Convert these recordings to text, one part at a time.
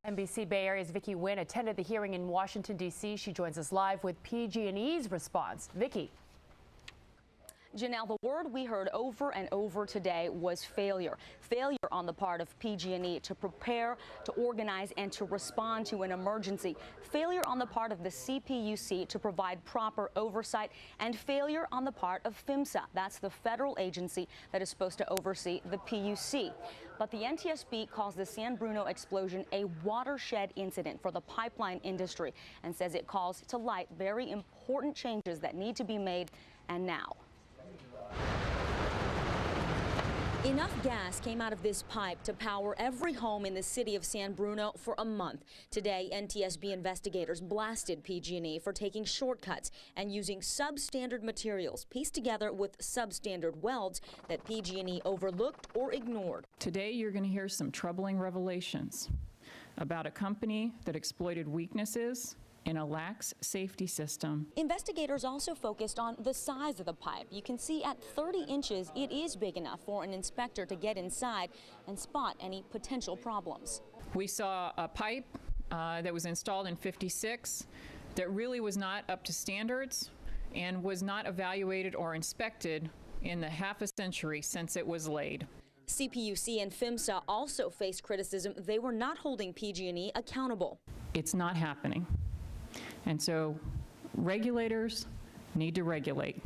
NBC Bay Area's Vicky Nguyen attended the hearing in Washington, D.C. She joins us live with PG&E's response. Vicky. Janelle, the word we heard over and over today was failure. Failure on the part of PG&E to prepare, to organize, and to respond to an emergency. Failure on the part of the CPUC to provide proper oversight, and failure on the part of PHMSA. That's the federal agency that is supposed to oversee the PUC. But the NTSB calls the San Bruno explosion a watershed incident for the pipeline industry and says it calls to light very important changes that need to be made, and now. Enough gas came out of this pipe to power every home in the city of San Bruno for a month. Today, NTSB investigators blasted PG&E for taking shortcuts and using substandard materials pieced together with substandard welds that PG&E overlooked or ignored. Today, you're going to hear some troubling revelations about a company that exploited weaknesses in a lax safety system. Investigators also focused on the size of the pipe. You can see at 30 inches, it is big enough for an inspector to get inside and spot any potential problems. We saw a pipe that was installed in '56 that really was not up to standards and was not evaluated or inspected in the half a century since it was laid. CPUC and PHMSA also faced criticism they were not holding PG&E accountable. It's not happening. And so regulators need to regulate.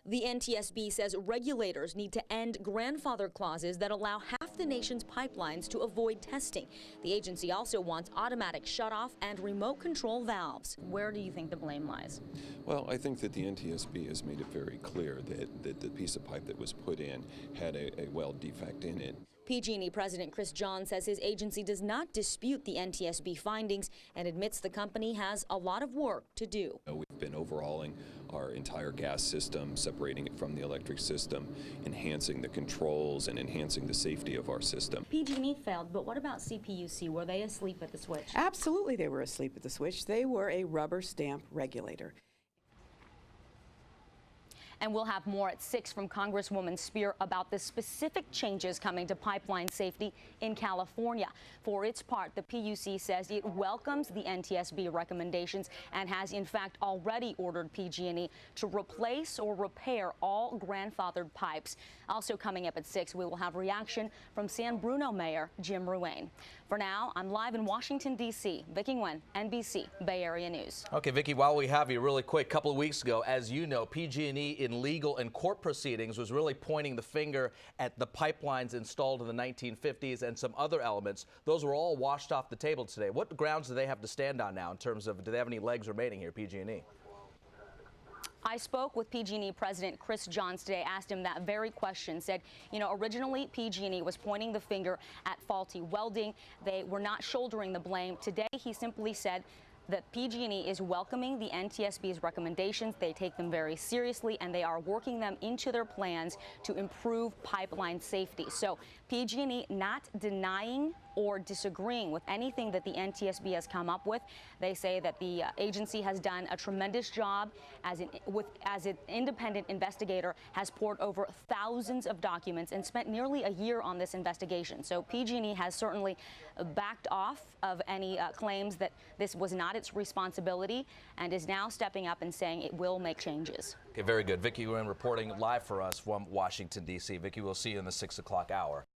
The NTSB says regulators need to end grandfather clauses that allow half the nation's pipelines to avoid testing. The agency also wants automatic shutoff and remote control valves. Where do you think the blame lies? Well, I think that the NTSB has made it very clear that the piece of pipe that was put in had a weld defect in it. PG&E President Chris John says his agency does not dispute the NTSB findings and admits the company has a lot of work to do. We've been overhauling our entire gas system, separating it from the electric system, enhancing the controls and enhancing the safety of our system. PG&E failed, but what about CPUC? Were they asleep at the switch? Absolutely, they were asleep at the switch. They were a rubber stamp regulator. And we'll have more at 6 from Congresswoman Spear about the specific changes coming to pipeline safety in California. For its part, the PUC says it welcomes the NTSB recommendations and has in fact already ordered PG&E to replace or repair all grandfathered pipes. Also coming up at 6, we will have reaction from San Bruno Mayor Jim Ruane. For now, I'm live in Washington, D.C. Vicky Nguyen, NBC Bay Area News. Okay, Vicky, while we have you really quick, a couple of weeks ago, as you know, PG&E in legal and court proceedings was really pointing the finger at the pipelines installed in the 1950s and some other elements. Those were all washed off the table today. What grounds do they have to stand on now in terms of, do they have any legs remaining here, PG&E? I spoke with PG&E President Chris Johns today, asked him that very question, said, you know, originally PG&E was pointing the finger at faulty welding. They were not shouldering the blame. Today, he simply said that PG&E is welcoming the NTSB's recommendations. They take them very seriously, and they are working them into their plans to improve pipeline safety. So PG&E not denying or disagreeing with anything that the NTSB has come up with. They say that the agency has done a tremendous job as an independent investigator, has poured over thousands of documents and spent nearly a year on this investigation. So PG&E has certainly backed off of any claims that this was not its responsibility and is now stepping up and saying it will make changes. Okay, very good. Vicky Nguyen reporting live for us from Washington, D.C. Vicky, we'll see you in the 6 o'clock hour.